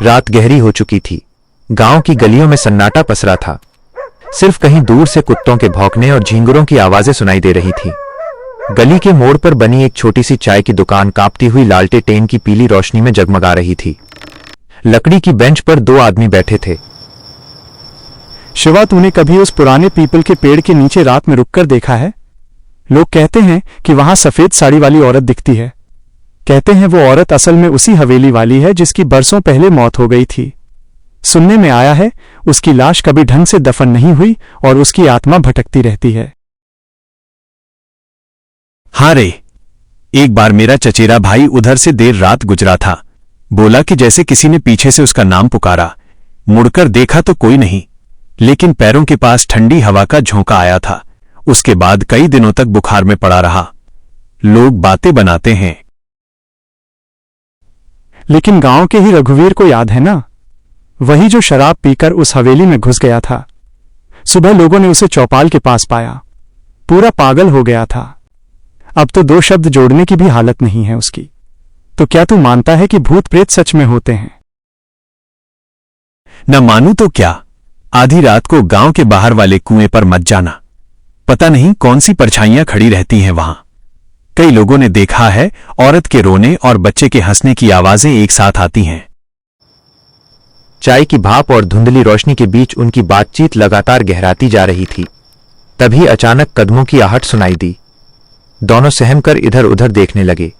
रात गहरी हो चुकी थी। गांव की गलियों में सन्नाटा पसरा था। सिर्फ कहीं दूर से कुत्तों के भौंकने और झींगुरों की आवाजें सुनाई दे रही थी। गली के मोड़ पर बनी एक छोटी सी चाय की दुकान कांपती हुई लालटेन की पीली रोशनी में जगमगा रही थी। लकड़ी की बेंच पर 2 आदमी बैठे थे। शिवा, तूने कभी उस पुराने पीपल के पेड़ के नीचे रात में रुककर देखा है? लोग कहते हैं कि वहां सफेद साड़ी वाली औरत दिखती है। कहते हैं वो औरत असल में उसी हवेली वाली है जिसकी बरसों पहले मौत हो गई थी। सुनने में आया है उसकी लाश कभी ढंग से दफन नहीं हुई और उसकी आत्मा भटकती रहती है। हाँ रे, एक बार मेरा चचेरा भाई उधर से देर रात गुजरा था। बोला कि जैसे किसी ने पीछे से उसका नाम पुकारा। मुड़कर देखा तो कोई नहीं, लेकिन पैरों के पास ठंडी हवा का झोंका आया था। उसके बाद कई दिनों तक बुखार में पड़ा रहा। लोग बातें बनाते हैं। लेकिन गांव के ही रघुवीर को याद है ना, वही जो शराब पीकर उस हवेली में घुस गया था। सुबह लोगों ने उसे चौपाल के पास पाया। पूरा पागल हो गया था। अब तो 2 शब्द जोड़ने की भी हालत नहीं है उसकी। तो क्या तू मानता है कि भूत प्रेत सच में होते हैं? न मानू तो क्या, आधी रात को गांव के बाहर वाले कुएं पर मत जाना। पता नहीं कौन सी परछाइयां खड़ी रहती हैं वहां। कई लोगों ने देखा है औरत के रोने और बच्चे के हंसने की आवाजें एक साथ आती हैं। चाय की भाप और धुंधली रोशनी के बीच उनकी बातचीत लगातार गहराती जा रही थी। तभी अचानक कदमों की आहट सुनाई दी। दोनों सहमकर इधर उधर देखने लगे।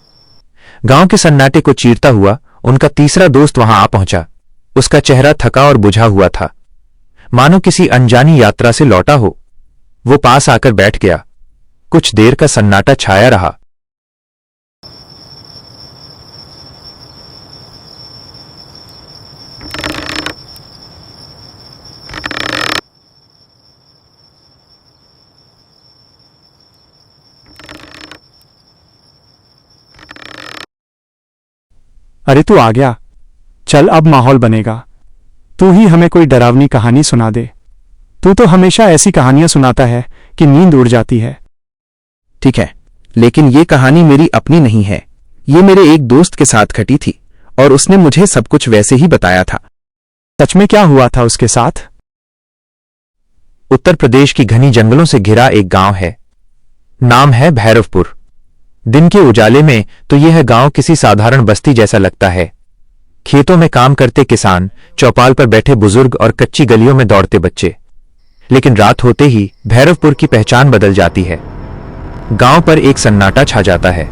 गांव के सन्नाटे को चीरता हुआ उनका तीसरा दोस्त वहां आ पहुंचा। उसका चेहरा थका और बुझा हुआ था, मानो किसी अनजानी यात्रा से लौटा हो। वो पास आकर बैठ गया। कुछ देर का सन्नाटा छाया रहा। अरे तू आ गया, चल अब माहौल बनेगा। तू ही हमें कोई डरावनी कहानी सुना दे। तू तो हमेशा ऐसी कहानियां सुनाता है कि नींद उड़ जाती है। ठीक है, लेकिन ये कहानी मेरी अपनी नहीं है। ये मेरे एक दोस्त के साथ घटी थी और उसने मुझे सब कुछ वैसे ही बताया था। सच में क्या हुआ था उसके साथ? उत्तर प्रदेश की घनी जंगलों से घिरा एक गांव है। नाम है भैरवपुर। दिन के उजाले में तो यह गांव किसी साधारण बस्ती जैसा लगता है। खेतों में काम करते किसान, चौपाल पर बैठे बुजुर्ग और कच्ची गलियों में दौड़ते बच्चे। लेकिन रात होते ही भैरवपुर की पहचान बदल जाती है। गांव पर एक सन्नाटा छा जाता है,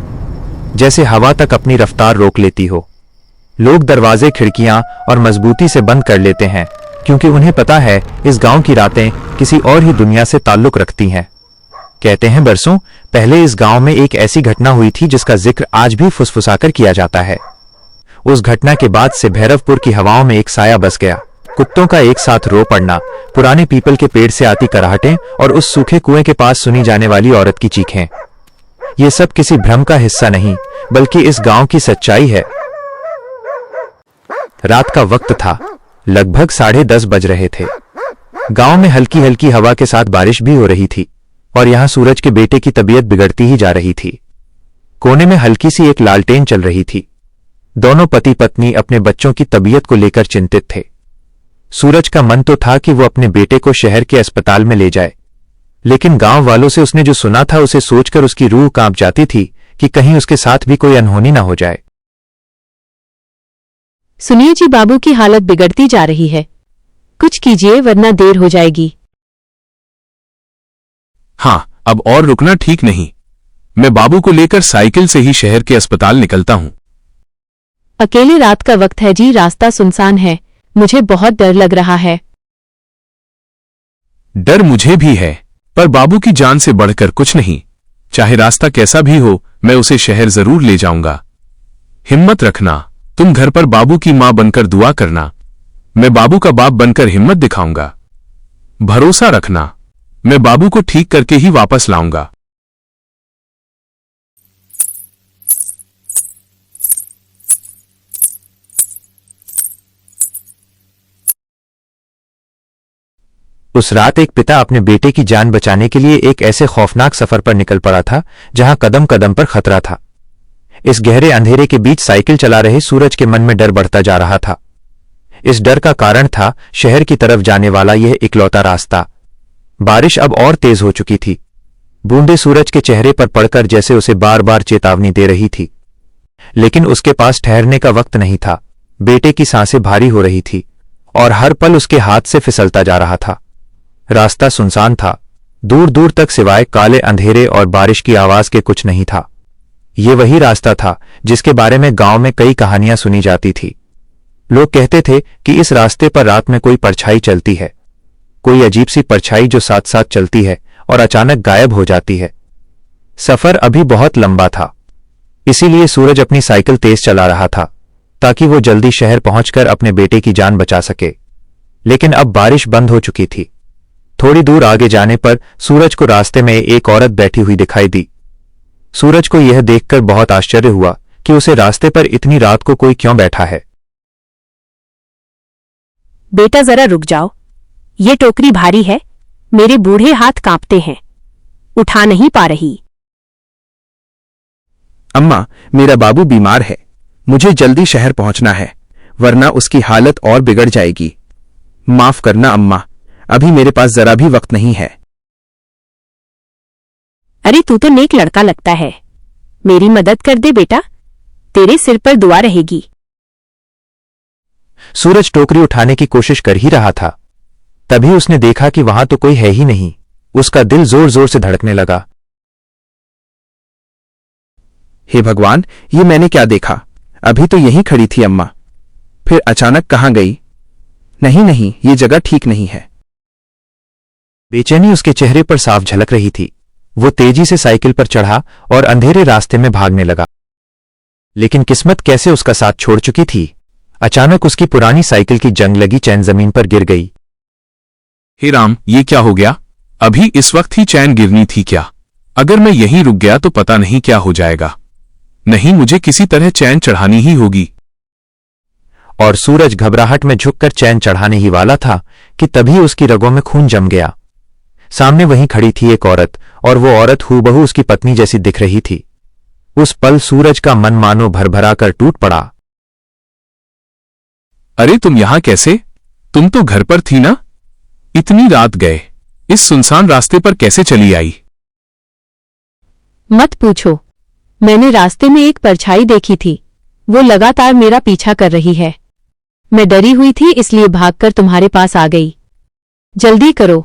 जैसे हवा तक अपनी रफ्तार रोक लेती हो। लोग दरवाजे, खिड़कियां और मजबूती से बंद कर लेते हैं, क्योंकि उन्हें पता है इस गांव की रातें किसी और ही दुनिया से ताल्लुक रखती हैं। कहते हैं बरसों पहले इस गांव में एक ऐसी घटना हुई थी जिसका जिक्र आज भी फुसफुसाकर किया जाता है। उस घटना के बाद से भैरवपुर की हवाओं में एक साया बस गया। कुत्तों का एक साथ रो पड़ना, पुराने पीपल के पेड़ से आती कराहटें और उस सूखे कुएं के पास सुनी जाने वाली औरत की चीखें, ये सब किसी भ्रम का हिस्सा नहीं, बल्कि इस गांव की सच्चाई है। रात का वक्त था, लगभग 10:30 बज रहे थे। गांव में हल्की हल्की हवा के साथ बारिश भी हो रही थी और यहां सूरज के बेटे की तबीयत बिगड़ती ही जा रही थी। कोने में हल्की सी एक लालटेन चल रही थी। दोनों पति पत्नी अपने बच्चों की तबीयत को लेकर चिंतित थे। सूरज का मन तो था कि वो अपने बेटे को शहर के अस्पताल में ले जाए, लेकिन गांव वालों से उसने जो सुना था उसे सोचकर उसकी रूह कांप जाती थी कि कहीं उसके साथ भी कोई अनहोनी ना हो जाए। सुनिए जी, बाबू की हालत बिगड़ती जा रही है, कुछ कीजिए वरना देर हो जाएगी। हाँ, अब और रुकना ठीक नहीं। मैं बाबू को लेकर साइकिल से ही शहर के अस्पताल निकलता हूँ। अकेले रात का वक्त है जी, रास्ता सुनसान है, मुझे बहुत डर लग रहा है। डर मुझे भी है, पर बाबू की जान से बढ़कर कुछ नहीं। चाहे रास्ता कैसा भी हो, मैं उसे शहर जरूर ले जाऊंगा। हिम्मत रखना, तुम घर पर बाबू की मां बनकर दुआ करना। मैं बाबू का बाप बनकर हिम्मत दिखाऊंगा। भरोसा रखना, मैं बाबू को ठीक करके ही वापस लाऊंगा। उस रात एक पिता अपने बेटे की जान बचाने के लिए एक ऐसे खौफनाक सफर पर निकल पड़ा था जहां कदम कदम पर खतरा था। इस गहरे अंधेरे के बीच साइकिल चला रहे सूरज के मन में डर बढ़ता जा रहा था। इस डर का कारण था शहर की तरफ जाने वाला यह इकलौता रास्ता। बारिश अब और तेज हो चुकी थी। बूंदें सूरज के चेहरे पर पड़कर जैसे उसे बार बार चेतावनी दे रही थी, लेकिन उसके पास ठहरने का वक्त नहीं था। बेटे की सांसें भारी हो रही थी और हर पल उसके हाथ से फिसलता जा रहा था। रास्ता सुनसान था, दूर दूर तक सिवाय काले अंधेरे और बारिश की आवाज के कुछ नहीं था। ये वही रास्ता था जिसके बारे में गांव में कई कहानियां सुनी जाती थी। लोग कहते थे कि इस रास्ते पर रात में कोई परछाई चलती है, कोई अजीब सी परछाई जो साथ साथ चलती है और अचानक गायब हो जाती है। सफर अभी बहुत लंबा था, इसीलिए सूरज अपनी साइकिल तेज चला रहा था ताकि वो जल्दी शहर पहुंचकर अपने बेटे की जान बचा सके। लेकिन अब बारिश बंद हो चुकी थी। थोड़ी दूर आगे जाने पर सूरज को रास्ते में एक औरत बैठी हुई दिखाई दी। सूरज को यह देखकर बहुत आश्चर्य हुआ कि उसे रास्ते पर इतनी रात को कोई क्यों बैठा है। बेटा जरा रुक जाओ, ये टोकरी भारी है, मेरे बूढ़े हाथ कांपते हैं, उठा नहीं पा रही। अम्मा, मेरा बाबू बीमार है, मुझे जल्दी शहर पहुंचना है, वरना उसकी हालत और बिगड़ जाएगी। माफ करना अम्मा, अभी मेरे पास जरा भी वक्त नहीं है। अरे तू तो नेक लड़का लगता है, मेरी मदद कर दे बेटा, तेरे सिर पर दुआ रहेगी। सूरज टोकरी उठाने की कोशिश कर ही रहा था, तभी उसने देखा कि वहां तो कोई है ही नहीं। उसका दिल जोर जोर से धड़कने लगा। हे भगवान, ये मैंने क्या देखा? अभी तो यहीं खड़ी थी अम्मा, फिर अचानक कहां गई? नहीं नहीं, ये जगह ठीक नहीं है। बेचैनी उसके चेहरे पर साफ झलक रही थी। वो तेजी से साइकिल पर चढ़ा और अंधेरे रास्ते में भागने लगा। लेकिन किस्मत कैसे उसका साथ छोड़ चुकी थी। अचानक उसकी पुरानी साइकिल की जंग लगी चैन जमीन पर गिर गई। हे राम, ये क्या हो गया? अभी इस वक्त ही चैन गिरनी थी क्या? अगर मैं यहीं रुक गया तो पता नहीं क्या हो जाएगा। नहीं, मुझे किसी तरह चैन चढ़ानी ही होगी। और सूरज घबराहट में झुककर चैन चढ़ाने ही वाला था कि तभी उसकी रगों में खून जम गया। सामने वहीं खड़ी थी एक औरत, और वो औरत हूबहू उसकी पत्नी जैसी दिख रही थी। उस पल सूरज का मन मानो भरभरा कर टूट पड़ा। अरे तुम यहां कैसे? तुम तो घर पर थी ना? इतनी रात गए, इस सुनसान रास्ते पर कैसे चली आई? मत पूछो, मैंने रास्ते में एक परछाई देखी थी, वो लगातार मेरा पीछा कर रही है। मैं डरी हुई थी इसलिए भागकर तुम्हारे पास आ गई। जल्दी करो,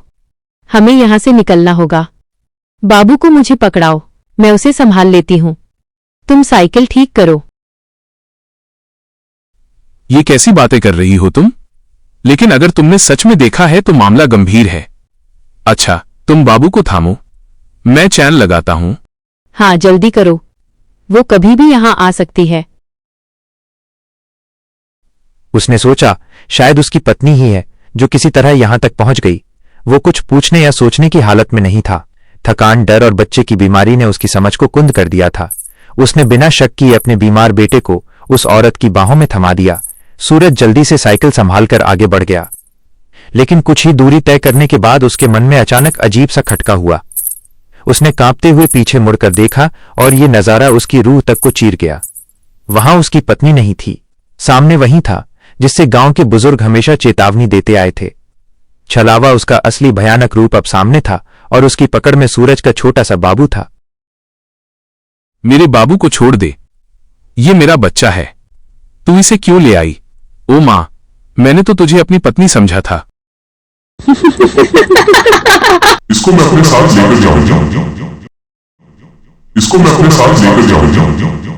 हमें यहां से निकलना होगा। बाबू को मुझे पकड़ाओ, मैं उसे संभाल लेती हूं। तुम साइकिल ठीक करो। ये कैसी बातें कर रही हो तुम? लेकिन अगर तुमने सच में देखा है तो मामला गंभीर है। अच्छा, तुम बाबू को थामो, मैं चैन लगाता हूं। हाँ, जल्दी करो, वो कभी भी यहां आ सकती है। उसने सोचा शायद उसकी पत्नी ही है जो किसी तरह यहां तक पहुंच गई। वो कुछ पूछने या सोचने की हालत में नहीं था। थकान, डर और बच्चे की बीमारी ने उसकी समझ को कुंद कर दिया था। उसने बिना शक किए अपने बीमार बेटे को उस औरत की बाहों में थमा दिया। सूरज जल्दी से साइकिल संभालकर आगे बढ़ गया, लेकिन कुछ ही दूरी तय करने के बाद उसके मन में अचानक अजीब सा खटका हुआ। उसने कांपते हुए पीछे मुड़कर देखा और ये नजारा उसकी रूह तक को चीर गया। वहां उसकी पत्नी नहीं थी, सामने वही था जिससे गांव के बुजुर्ग हमेशा चेतावनी देते आए थे। छलावा उसका असली भयानक रूप अब सामने था और उसकी पकड़ में सूरज का छोटा सा बाबू था। मेरे बाबू को छोड़ दे, ये मेरा बच्चा है, तू इसे क्यों ले आई? ओ मां, मैंने तो तुझे अपनी पत्नी समझा था। इसको मैं अपने साथ लेकर जाऊंगा। इसको मैं अपने साथ लेकर जाऊंगा।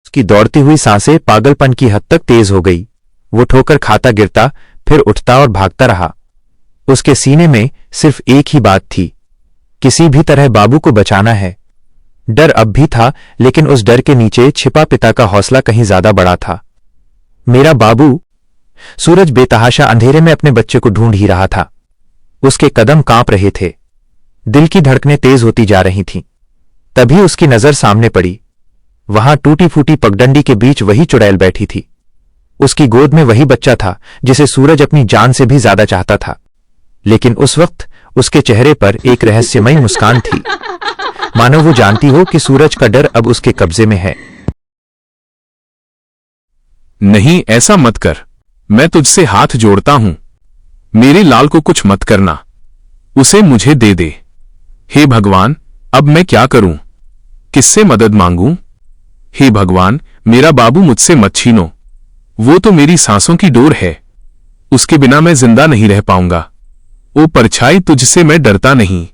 उसकी दौड़ती हुई सांसें पागलपन की हद तक तेज हो गई। वो ठोकर खाता गिरता, फिर उठता और भागता रहा। उसके सीने में सिर्फ एक ही बात थी, किसी भी तरह बाबू को बचाना है। डर अब भी था, लेकिन उस डर के नीचे छिपा पिता का हौसला कहीं ज्यादा बड़ा था। मेरा बाबू। सूरज बेतहाशा अंधेरे में अपने बच्चे को ढूंढ ही रहा था। उसके कदम कांप रहे थे, दिल की धड़कनें तेज होती जा रही थीं। तभी उसकी नजर सामने पड़ी। वहां टूटी फूटी पगडंडी के बीच वही चुड़ैल बैठी थी। उसकी गोद में वही बच्चा था जिसे सूरज अपनी जान से भी ज्यादा चाहता था। लेकिन उस वक्त उसके चेहरे पर एक रहस्यमयी मुस्कान थी, मानो वो जानती हो कि सूरज का डर अब उसके कब्जे में है। नहीं, ऐसा मत कर। मैं तुझसे हाथ जोड़ता हूं। मेरे लाल को कुछ मत करना। उसे मुझे दे दे। हे भगवान, अब मैं क्या करूं? किससे मदद मांगूं? हे भगवान, मेरा बाबू मुझसे मत छीनो। वो तो मेरी सांसों की डोर है। उसके बिना मैं जिंदा नहीं रह पाऊंगा। ओ परछाई, तुझसे मैं डरता नहीं,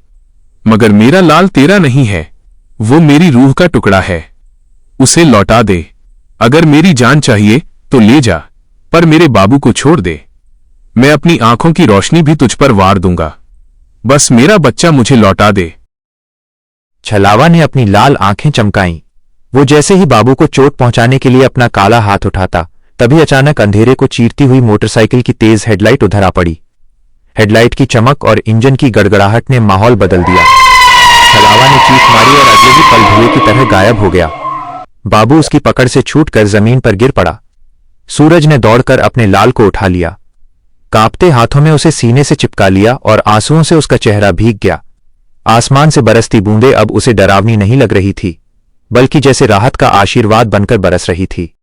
मगर मेरा लाल तेरा नहीं है। वो मेरी रूह का टुकड़ा है। उसे लौटा दे। अगर मेरी जान चाहिए तो ले जा, पर मेरे बाबू को छोड़ दे। मैं अपनी आंखों की रोशनी भी तुझ पर वार दूंगा। बस मेरा बच्चा मुझे लौटा दे। छलावा ने अपनी लाल आंखें चमकाईं। वो जैसे ही बाबू को चोट पहुंचाने के लिए अपना काला हाथ उठाता, तभी अचानक अंधेरे को चीरती हुई मोटरसाइकिल की तेज हेडलाइट उधर आ पड़ी। हेडलाइट की चमक और इंजन की गड़गड़ाहट ने माहौल बदल दिया। छलावा ने चीख मारी और अगले ही पल धुएं की तरह गायब हो गया। बाबू उसकी पकड़ से छूटकर जमीन पर गिर पड़ा। सूरज ने दौड़कर अपने लाल को उठा लिया। कांपते हाथों में उसे सीने से चिपका लिया और आंसुओं से उसका चेहरा भीग गया। आसमान से बरसती बूंदें अब उसे डरावनी नहीं लग रही थी, बल्कि जैसे राहत का आशीर्वाद बनकर बरस रही थी।